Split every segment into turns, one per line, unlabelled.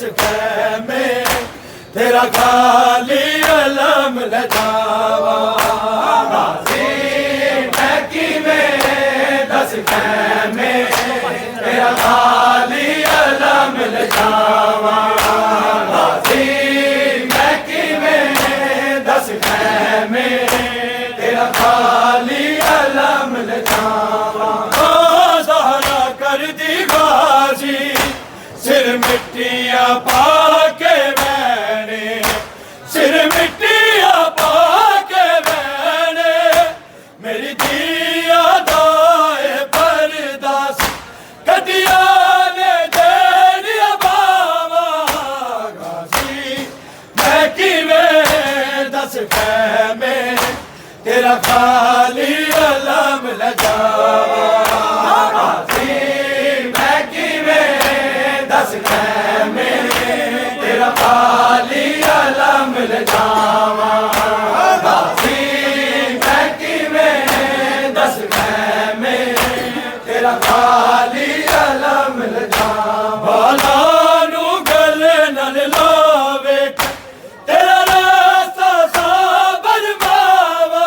दस कैमे तेरा खाली अलम ले जावा गाजी मैं किवें दस कैमे तेरा खाली अलम ले जावा गाजी मैं किवें दस कैमे तेरा खाली अलम ले जावा ज़हरा कर दी गाजी सिर मिट्टियाँ पाके मैंने सिर मिट्टियाँ पाके मैंने मेरी दिया दाए परदास कदिया ने देनिया बावा गाजी मैं किवें दस कैमे तेरा खाली अलम ले जावा गाजी मैं किवें दस कैमे तेरा खाली अलम ले जावा गाजी मैं किवें दस कैमे तेरा खाली अलम ले जावा लानू गल नल लावे तेरा रास्ता साबर बावा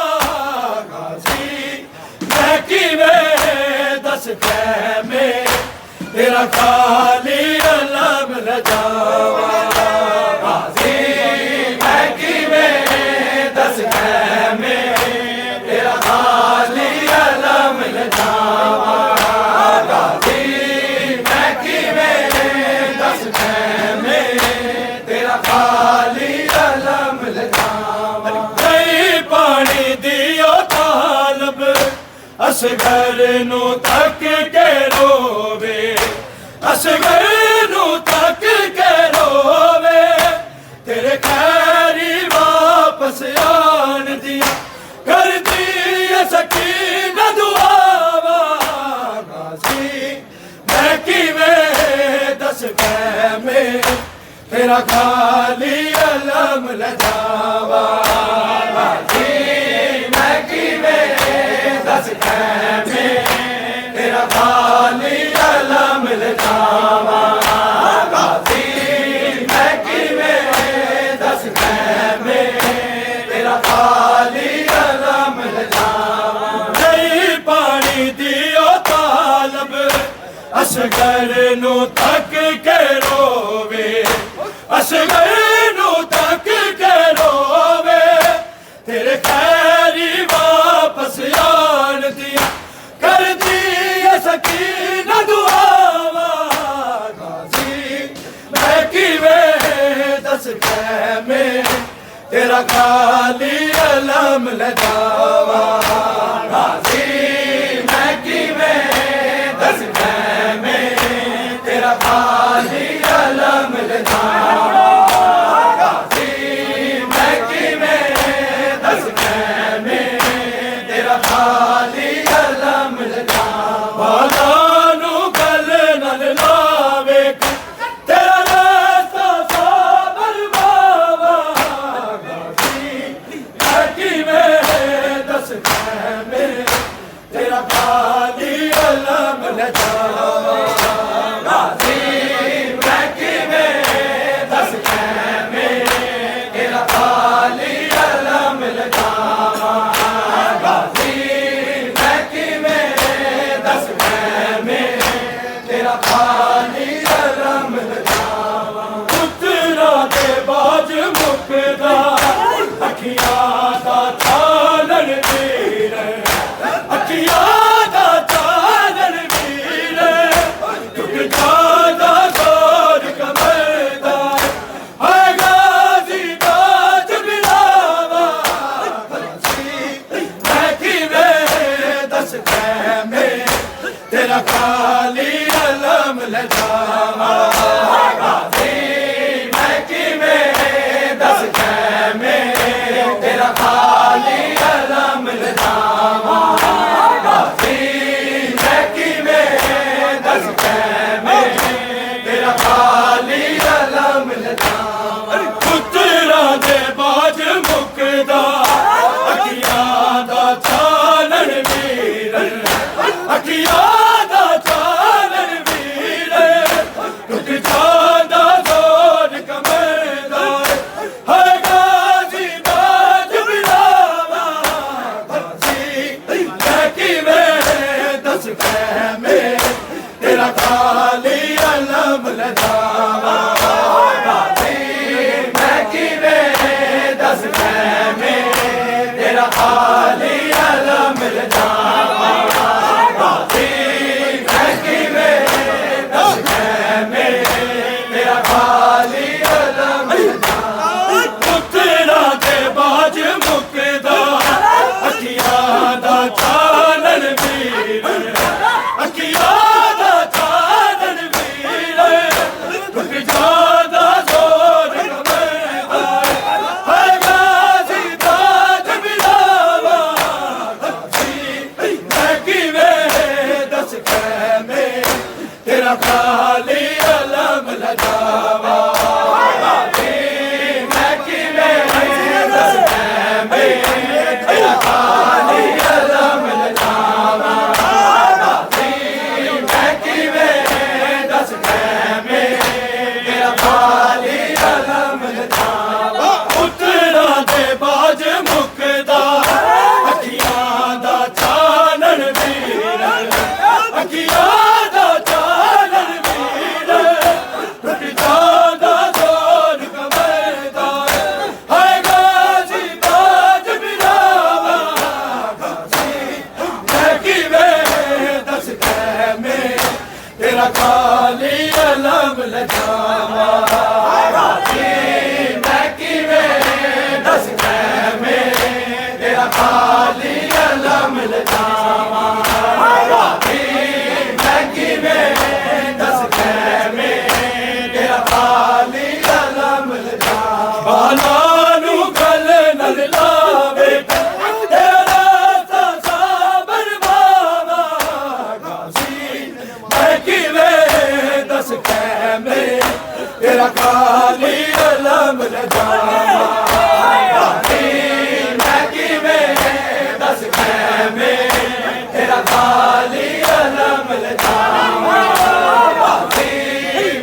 गाजी मैं किवें दस कैमे तेरा खाली अलम ले जावा गाजी मैं किवें दस कैमे तेरा खाली अलम ले जावा गाजी मैं किवें दस कैमे तेरा खाली अलम ले जावा नहीं पानी दियो तालब असगर नू तक के रोवे असगर नू तक के रोवे तेरे खैरी वापस आन दिया कर दिया सकीन दुआवा गाजी मैं किवें दस कैमे तेरा खाली अलम ले जावा गाजी मैं किवें दस कैमे तेरा खाली अलम ले जावा गाजी मैं किवें दस कैमे तेरा खाली अलम ले जावा नहीं पानी दियो तालब असगर नू तक के रोवे असगर नू तक के रोवे तेरे खैरी वापस आन दिया कर दिया सकीन दुआवा गाजी मैं किवें दस कैमे तेरा खाली अलम ले जावा गाजी मैं किवें दस कैमे तेरा खाली अलम ले जावा गाजी मैं किवें दस कैमे तेरा खाली अलम ले जावा लानू गल नल लावे तेरा रास्ता साबर बावा गाजी मैं किवें दस कैमे तेरा खाली अलम ले जावा गाजी मैं किवें दस कैमे तेरा खाली अलम ले जावा गाजी मैं किवें दस कैमे तेरा खाली अलम ले जावा पुत्रा दे बाज मुकदा अखियां दा चानन वीर अखियां दा चानन वीर टुट जादा जोर कमरदा है गाजी बाज बिलावा गाजी मैं किवें दस कैमे तेरा खाली अलम ले जावा गाजी मैं किवें दस कैमे तेरा खाली अलम ले जावा गाजी मैं किवें दस कैमे तेरा खाली अलम ले जावा पुत्रा दे बाज मुकदा अखियां दा चानन वीर अखियां दा चानन वीर टुट जादा जोर खाली अलम लजावा गाजी मैं किवें दस खैमे तेरा खाली अलम लजावा पुत्रा दे बाज मुकदा अखियां दा चानन वीर अखियां दा चानन वीर टुट जादा जोर कमरदा है गाजी ताज बिलावा गाजी मैं किवें दस खैमे तेरा खाली अलम लजावा गाजी मैं किवें दस खैमे तेरा खाली अलम लजावा गाजी मैं किवें दस खैमे तेरा खाली अलम लजावा पुत्रा दे बाज मुकदा अखियां दा चानन वीर अखियां दा चानन वीर टुट जादा जोर कमरदा है गाजी ताज बिलावा गाजी मैं किवें दस खैमे तेरा खाली अलम लजावा गाजी मैं किवें दस खैमे तेरा खाली अलम लजावा गाजी मैं किवें दस खैमे तेरा खाली अलम लजावा बाला नू गल नल लावे तेरा सा साबर बावा गाजी मैं किवें दस खैमे तेरा खाली अलम लजावा गाजी मैं किवें दस खैमे तेरा खाली अलम लजावा गाजी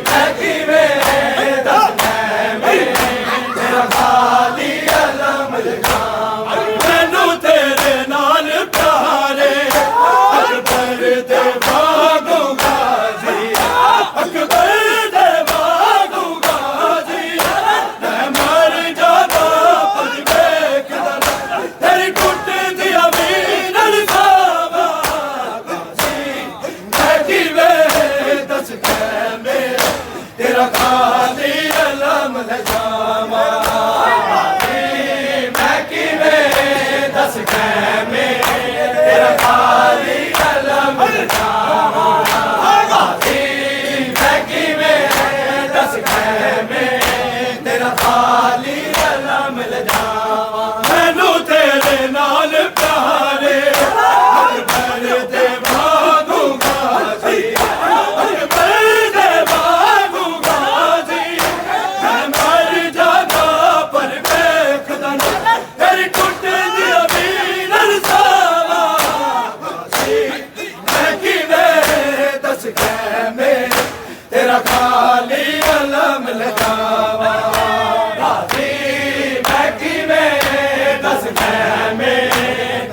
मैं किवें दस खैमे तेरा खाली अलम लजावा मैनू तेरे नाल प्यारे अकबर दे बागों गाजी अकबर दे बागों गाजी मैं मर जादा पर वेखदा तेरी टुटदी अमीन सावा गाजी मैं किवें दस खैमे तेरा खाली अलम लजावा गाजी मैं किवें दस खैमे तेरा खाली अलम लजावा गाजी मैं किवें दस खैमे तेरा खाली अलम लजावा मैनू तेरे नाल प्यारे अकबर दे बागों गाजी अकबर दे बागों गाजी मैं मर जादा पर वेखदा तेरी टुटदी अमीन सावा गाजी मैं किवें दस खैमे तेरा खाली अलम लजावा गाजी मैं किवें दस खैमे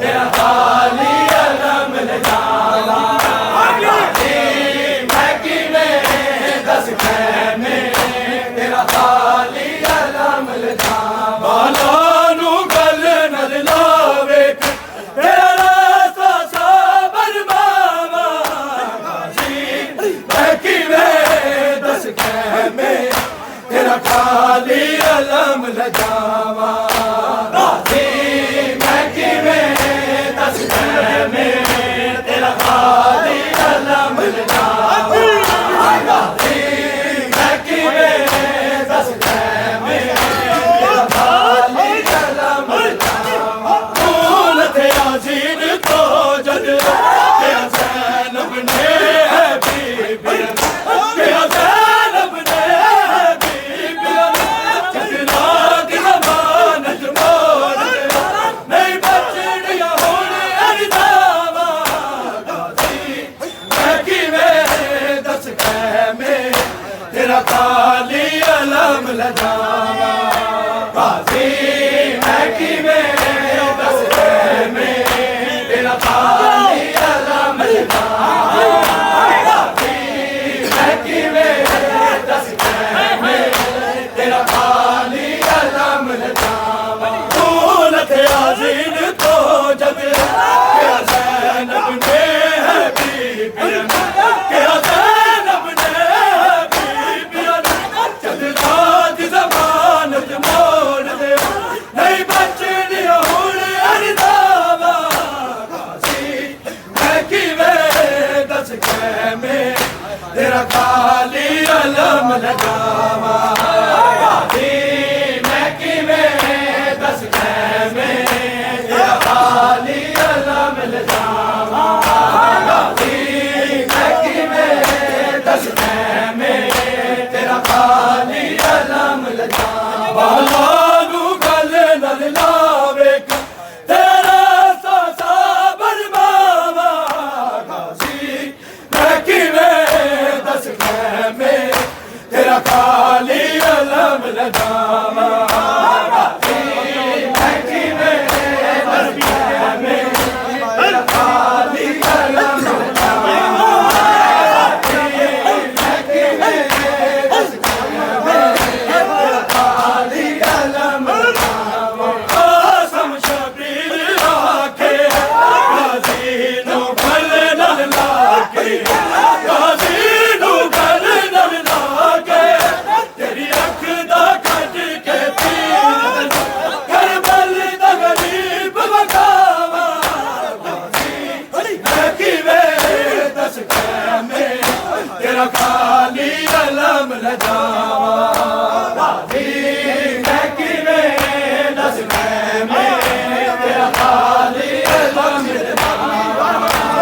तेरा खाली अलम लजावा गाजी मैं किवें दस खैमे तेरा खाली अलम लजावा बाला नू गल नल लावे तेरा रास्ता साबर बावा गाजी मैं किवें दस खैमे तेरा खाली अलम लजावा गाजी मैं किवें दस खैमे तेरा खाली अलम लजावा गाजी मैं किवें दस खैमे तेरा खाली अलम लजावा फूल थे आजीन तो जद क्या ज़ैनब ने है बीबी क्या ज़ैनब ने है बीबी चकरा दी ज़मानत मोड़ नहीं बचड़िया होने अरदावा गाजी मैं किवें दस खैमे तेरा खाली अलम लजावा गाजी मैं किवें